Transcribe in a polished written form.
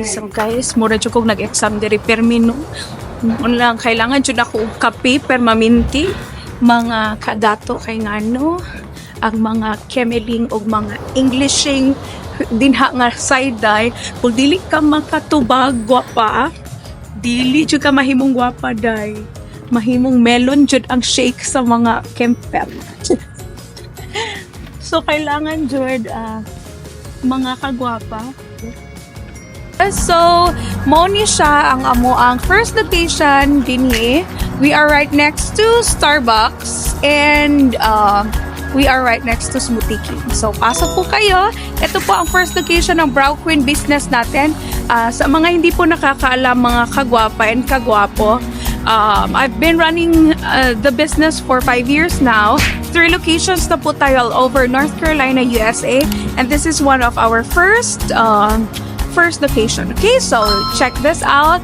So guys, mura jud kog nag-exam diri permino. Lang kailangan jud ako og kape permanente, mga kadato kay ngano ang mga kemeling og mga Englishing dinha nga side day kung dili ka makatubag gwapa, dili jud ka mahimong gwapa day. Mahimong melon jud ang shake sa mga kemper. So kailangan jud mga kagwapa. So, mo ni siya ang amo ang first location dinhi. We are right next to Starbucks and we are right next to Smoothie King. So, pasok po kayo. Ito po ang first location ng Brow Queen business natin. Sa mga hindi po nakakaalam, mga kagwapa and kagwapo, I've been running the business for 5 years now. 3 locations na po tayo all over North Carolina, USA. And this is one of our first location. Okay, so check this out.